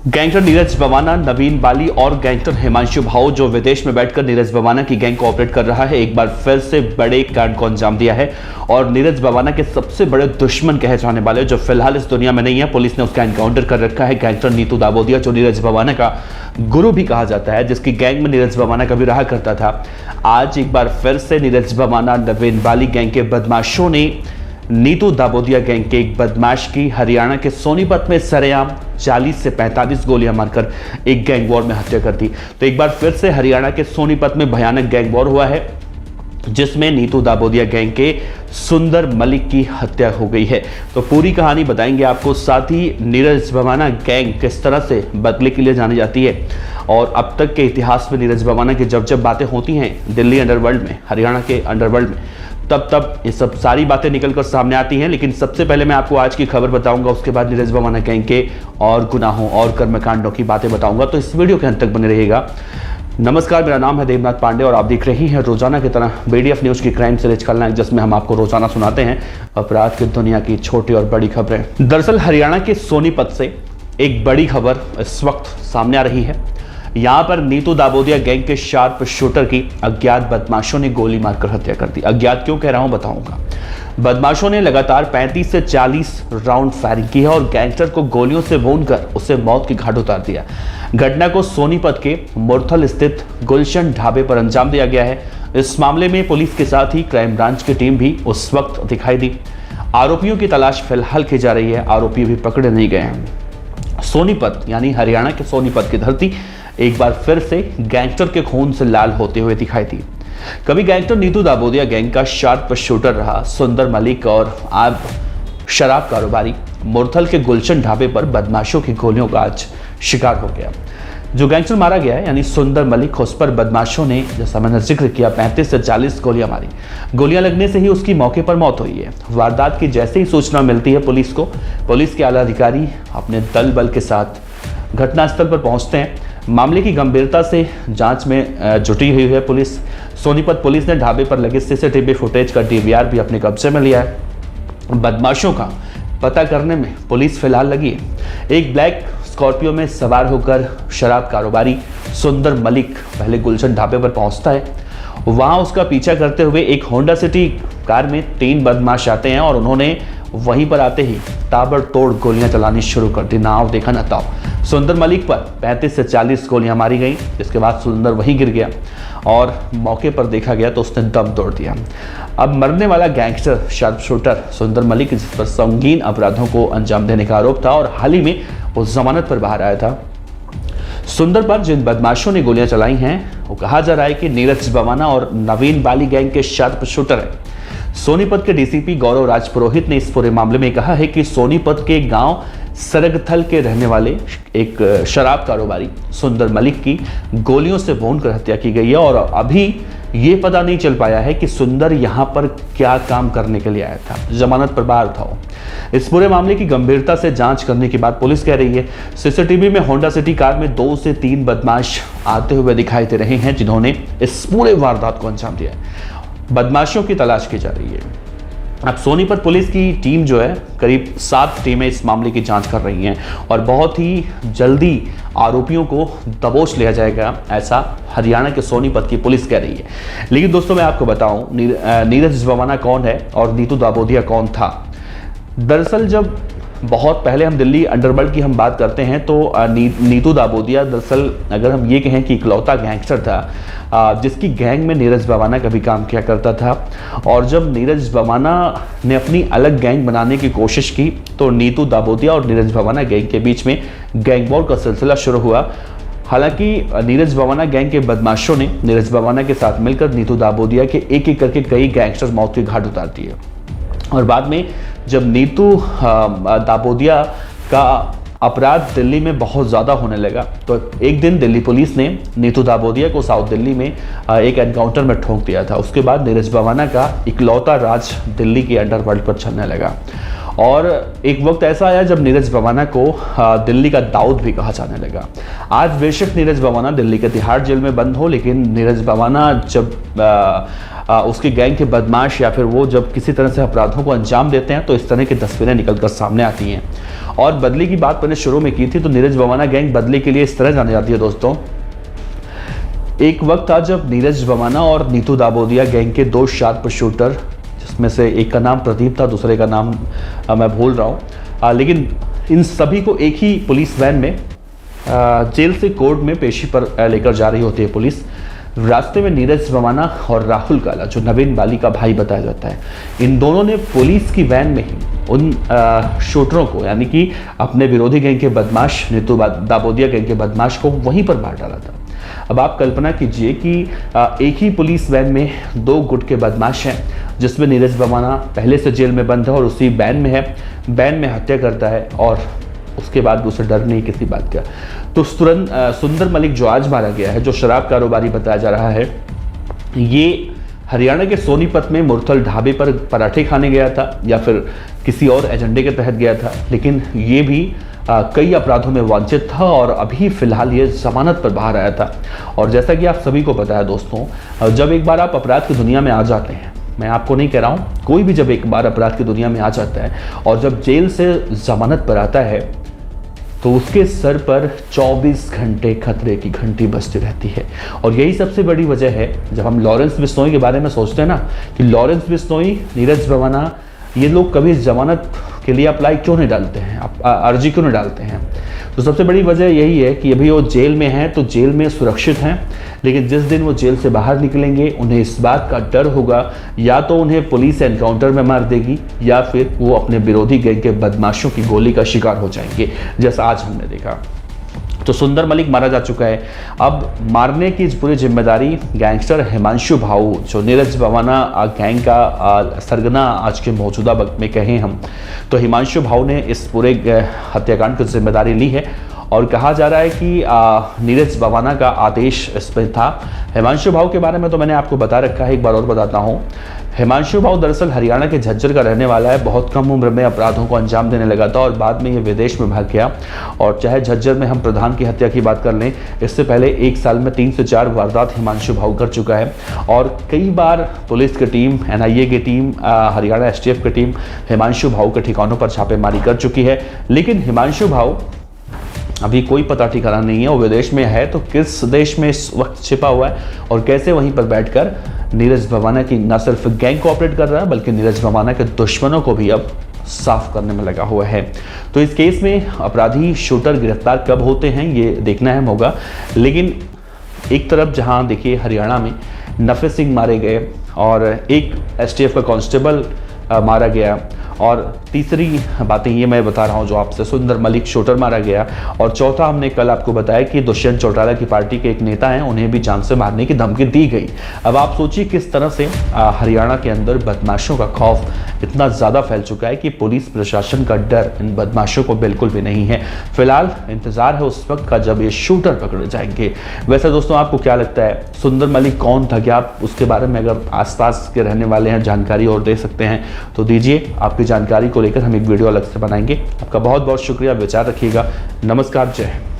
Gangster Neeraj Bawana, नवीन बाली और gangster Himanshu भाऊ जो विदेश में बैठकर नीरज बवाना की गैंग को ऑपरेट कर रहा है, एक बार फिर से बड़े कांड को अंजाम दिया है। और नीरज बवाना के सबसे बड़े दुश्मन कहे जाने वाले जो फिलहाल इस दुनिया में नहीं है, पुलिस ने उसका एनकाउंटर कर रखा है। गैंगस्टर नीतू दाबोदिया जो नीरज बवाना का गुरु भी कहा जाता है, जिसकी गैंग में नीरज बवाना कभी रहा करता था, आज एक बार फिर से नीरज बवाना, नवीन बाली गैंग के बदमाशों ने नीतू दाबोदिया गैंग के एक बदमाश की हरियाणा के सोनीपत में सरेआम 40 से 45 गोलियां मारकर एक गैंग वॉर में हत्या कर दी। तो एक बार फिर से हरियाणा के सोनीपत में भयानक गैंग वॉर हुआ है, जिसमें नीतू दाबोदिया गैंग के सुंदर मलिक की हत्या हो गई है। तो पूरी कहानी बताएंगे आपको, साथ ही नीरज बवाना गैंग किस तरह से बदले के लिए जानी जाती है और अब तक के इतिहास में नीरज बवाना की जब जब बातें होती हैं दिल्ली अंडरवर्ल्ड में, हरियाणा के अंडरवर्ल्ड में, तब ये सब सारी बातें निकलकर सामने आती हैं। लेकिन सबसे पहले मैं आपको आज की खबर बताऊंगा, उसके बाद नीरज बवाना गैंग के और गुनाहों और कर्मकांडों की बातें बताऊंगा। तो इस वीडियो के अंत तक बने रहिएगा। नमस्कार, मेरा नाम है देवनाथ पांडे और आप देख रहे हैं रोजाना की तरह BDF न्यूज की क्राइम सीरीज खलनायक, जिसमें हम आपको रोजाना सुनाते हैं अपराध की दुनिया की छोटी और बड़ी खबरें। दरअसल हरियाणा के सोनीपत से एक बड़ी खबर इस वक्त सामने आ रही है। यहां पर नीतू दाबोदिया गैंग के शार्प शूटर की अज्ञात बदमाशों ने गोली मारकर हत्या कर दी। अज्ञात क्यों कह रहा हूं, बताऊंगा। बदमाशों ने लगातार 35 से 40 राउंड फायरिंग की है और गैंगस्टर को गोलियों से भूनकर उसे मौत की घाट उतार दिया। घटना को सोनीपत के मुरथल स्थित गुलशन ढाबे पर अंजाम दिया गया है। इस मामले में पुलिस के साथ ही क्राइम ब्रांच की टीम भी उस वक्त दिखाई दी। आरोपियों की तलाश फिलहाल की जा रही है, आरोपी भी पकड़े नहीं गए हैं। सोनीपत यानी हरियाणा के सोनीपत की धरती एक बार फिर से गैंगस्टर के खून से लाल होते हुए दिखाई दी। कभी गैंगस्टर नीतू दाबोदिया गैंग का शार्प शूटर रहा सुंदर मलिक और अब शराब कारोबारी मुरथल के गुलशन ढाबे पर बदमाशों की गोलियों का आज शिकार हो गया। जो गैंगस्टर मारा गया है यानी सुंदर मलिक, उस पर बदमाशों ने, जैसा मैंने जिक्र किया, 35 से 40 गोलियां मारी। गोलियां लगने से ही उसकी मौके पर मौत हुई है। वारदात की जैसे ही सूचना मिलती है पुलिस को, पुलिस के आला अधिकारी अपने दल बल के साथ घटनास्थल पर पहुंचते हैं। मामले की गंभीरता से जांच में जुटी हुई है पुलिस। सोनीपत पुलिस ने ढाबे पर लगे CCTV फुटेज का DVR भी अपने कब्जे में लिया है। बदमाशों का पता करने में पुलिस फिलहाल लगी है। एक ब्लैक स्कॉर्पियो में सवार होकर शराब कारोबारी सुंदर मलिक पहले गुलशन ढाबे पर पहुंचता है। वहां उसका पीछा करते हुए एक होंडा सिटी कार में 3 बदमाश आते हैं और उन्होंने वहीं पर आते ही ताबड़तोड़ गोलियां चलानी शुरू कर दी। नाव देखा ना ताव। सुंदर मलिक पर 35 से 40 गोलियां मारी गई, जिसके बाद सुंदर वहीं गिर गया और मौके पर देखा गया तो उसने दम तोड़ दिया। अब मरने वाला गैंगस्टर शार्प शूटर सुंदर मलिक, जिस पर संगीन अपराधों को अंजाम देने का आरोप था और हाल ही में वो जमानत पर बाहर आया था। सुंदर पर जिन बदमाशों ने गोलियां चलाई हैं, वो कहा जा रहा है कि नीरज बवाना और नवीन बाली गैंग के शार्प शूटर है। सोनीपत के DCP गौरव राज पुरोहित ने इस पूरे मामले में कहा है कि सोनीपत के गांव सरगथल के रहने वाले एक शराब कारोबारी सुंदर मलिक की गोलियों से भूनकर हत्या की गई है और अभी ये पता नहीं चल पाया है कि सुंदर यहां पर क्या काम करने के लिए आया था, जमानत पर बाहर था वो। इस पूरे मामले की गंभीरता से जांच करने के बाद पुलिस कह रही है CCTV में होंडा सिटी कार में 2 से 3 बदमाश आते हुए दिखाई दे रहे हैं, जिन्होंने इस पूरे वारदात को अंजाम दिया है। बदमाशों की तलाश की जा रही है। अब सोनीपत पुलिस की टीम जो है, करीब 7 टीमें इस मामले की जांच कर रही हैं और बहुत ही जल्दी आरोपियों को दबोच लिया जाएगा, ऐसा हरियाणा के सोनीपत की पुलिस कह रही है। लेकिन दोस्तों मैं आपको बताऊं, नीरज बवाना कौन है और नीतू दाबोदिया कौन था। दरअसल जब बहुत पहले हम दिल्ली अंडरवर्ल्ड की हम बात करते हैं तो नीतू दाबोदिया दरअसल अगर हम ये कहें कि इकलौता गैंगस्टर था जिसकी गैंग में नीरज बवाना का भी काम किया करता था। और जब नीरज बवाना ने अपनी अलग गैंग बनाने की कोशिश की तो नीतू दाबोदिया और नीरज बवाना गैंग के बीच में गैंग वॉर का सिलसिला शुरू हुआ। हालांकि नीरज बवाना गैंग के बदमाशों ने नीरज बवाना के साथ मिलकर नीतू दाबोदिया के एक एक करके कई गैंगस्टर मौत की घाट उतार दिए और बाद में जब नीतू दाबोदिया का अपराध दिल्ली में बहुत ज़्यादा होने लगा तो एक दिन दिल्ली पुलिस ने नीतू दाबोदिया को साउथ दिल्ली में एक एनकाउंटर में ठोक दिया था। उसके बाद नीरज बवाना का इकलौता राज दिल्ली के अंडरवर्ल्ड पर चलने लगा और एक वक्त ऐसा आया जब नीरज बवाना को दिल्ली का दाऊद भी कहा जाने लगा। आज बेशक नीरज बवाना दिल्ली के तिहाड़ जेल में बंद हो, लेकिन नीरज बवाना जब उसके गैंग के बदमाश या फिर वो जब किसी तरह से अपराधों को अंजाम देते हैं तो इस तरह की तस्वीरें निकलकर सामने आती हैं। और बदले की बात मैंने शुरू में की थी, तो नीरज भवाना गैंग बदले के लिए इस तरह जानी जाती है दोस्तों। एक वक्त था जब नीरज भवाना और नीतू दाबोदिया गैंग के दो शार्प शूटर, जिसमें से एक का नाम प्रदीप था, दूसरे का नाम मैं भूल रहा हूँ, लेकिन इन सभी को एक ही पुलिस वैन में जेल से कोर्ट में पेशी पर लेकर जा रही होती है पुलिस। रास्ते में नीरज भवाना और राहुल काला, जो नवीन बाली का भाई बताया जाता है, इन दोनों ने पुलिस की वैन में ही उन शूटरों को, यानी कि अपने विरोधी गैंग के बदमाश, नीतू दाबोदिया गैंग के बदमाश को वहीं पर मार डाला था। अब आप कल्पना कीजिए कि एक ही पुलिस वैन में दो गुट के बदमाश हैं, जिसमें नीरज भवाना पहले से जेल में बंद है और उसी वैन में है, वैन में हत्या करता है और उसके बाद उसे डर नहीं किसी बात का। तो तुरंत सुंदर मलिक जो आज मारा गया है, जो शराब कारोबारी बताया जा रहा है, ये हरियाणा के सोनीपत में मुरथल ढाबे पर पराठे खाने गया था या फिर किसी और एजेंडे के तहत गया था, लेकिन ये भी कई अपराधों में वांछित था और अभी फिलहाल ये जमानत पर बाहर आया था। और जैसा कि आप सभी को पता है दोस्तों, जब एक बार आप अपराध की दुनिया में आ जाते हैं, मैं आपको नहीं कह रहा हूँ, कोई भी जब एक बार अपराध की दुनिया में आ जाता है और जब जेल से जमानत पर आता है, तो उसके सर पर 24 घंटे खतरे की घंटी बजती रहती है। और यही सबसे बड़ी वजह है, जब हम लॉरेंस बिश्नोई के बारे में सोचते हैं ना, कि लॉरेंस बिश्नोई, नीरज भवाना, ये लोग कभी जमानत के लिए अप्लाई क्यों नहीं डालते हैं, अर्जी क्यों नहीं डालते हैं, तो सबसे बड़ी वजह यही है कि अभी वो जेल में हैं तो जेल में सुरक्षित हैं, लेकिन जिस दिन वो जेल से बाहर निकलेंगे उन्हें इस बात का डर होगा, या तो उन्हें पुलिस एनकाउंटर में मार देगी या फिर वो अपने विरोधी गैंग के बदमाशों की गोली का शिकार हो जाएंगे, जैसा आज हमने देखा। तो सुंदर मलिक मारा जा चुका है। अब मारने की पूरी जिम्मेदारी गैंगस्टर हिमांशु भाऊ, जो नीरज भवाना गैंग का सरगना आज के मौजूदा वक्त में कहें हम, तो हिमांशु भाऊ ने इस पूरे हत्याकांड की जिम्मेदारी ली है और कहा जा रहा है कि नीरज भवाना का आदेश इसमें था। हिमांशु भाऊ के बारे में तो मैंने आपको बता रखा है, एक बार और बताता हूँ। हिमांशु भाऊ दरअसल हरियाणा के झज्जर का रहने वाला है। बहुत कम उम्र में अपराधों को अंजाम देने लगा था और बाद में ये विदेश में भाग गया। और चाहे झज्जर में हम प्रधान की हत्या की बात कर लें, इससे पहले एक साल में 3 से 4 वारदात हिमांशु भाऊ कर चुका है। और कई बार पुलिस की टीम, NIA की टीम, हरियाणा STF की टीम हिमांशु भाऊ के ठिकानों पर छापेमारी कर चुकी है। लेकिन हिमांशु भाऊ अभी कोई पता ठिकाना नहीं है, वो विदेश में है, तो किस देश में इस वक्त छिपा हुआ है और कैसे वहीं पर बैठकर नीरज भवाना की न सिर्फ गैंग को ऑपरेट कर रहा है, बल्कि नीरज भवाना के दुश्मनों को भी अब साफ करने में लगा हुआ है। तो इस केस में अपराधी शूटर गिरफ्तार कब होते हैं ये देखना अहम होगा। लेकिन एक तरफ जहां देखिए हरियाणा में नफे सिंह मारे गए और एक STF का कांस्टेबल मारा गया, और तीसरी बातें ये मैं बता रहा हूँ जो आपसे, सुंदर मलिक शूटर मारा गया, और चौथा हमने कल आपको बताया कि दुष्यंत चौटाला की पार्टी के एक नेता हैं, उन्हें भी जान से मारने की धमकी दी गई। अब आप सोचिए किस तरह से हरियाणा के अंदर बदमाशों का खौफ इतना ज़्यादा फैल चुका है कि पुलिस प्रशासन का डर इन बदमाशों को बिल्कुल भी नहीं है। फिलहाल इंतजार है उस वक्त का जब ये शूटर पकड़े जाएंगे। वैसे दोस्तों आपको क्या लगता है, सुंदर मलिक कौन था? क्या आप उसके बारे में अगर आसपास के रहने वाले हैं जानकारी और दे सकते हैं तो दीजिए। आपकी जानकारी को लेकर हम एक वीडियो अलग से बनाएंगे। आपका बहुत बहुत शुक्रिया, विचार रखिएगा। नमस्कार, जय हिंद।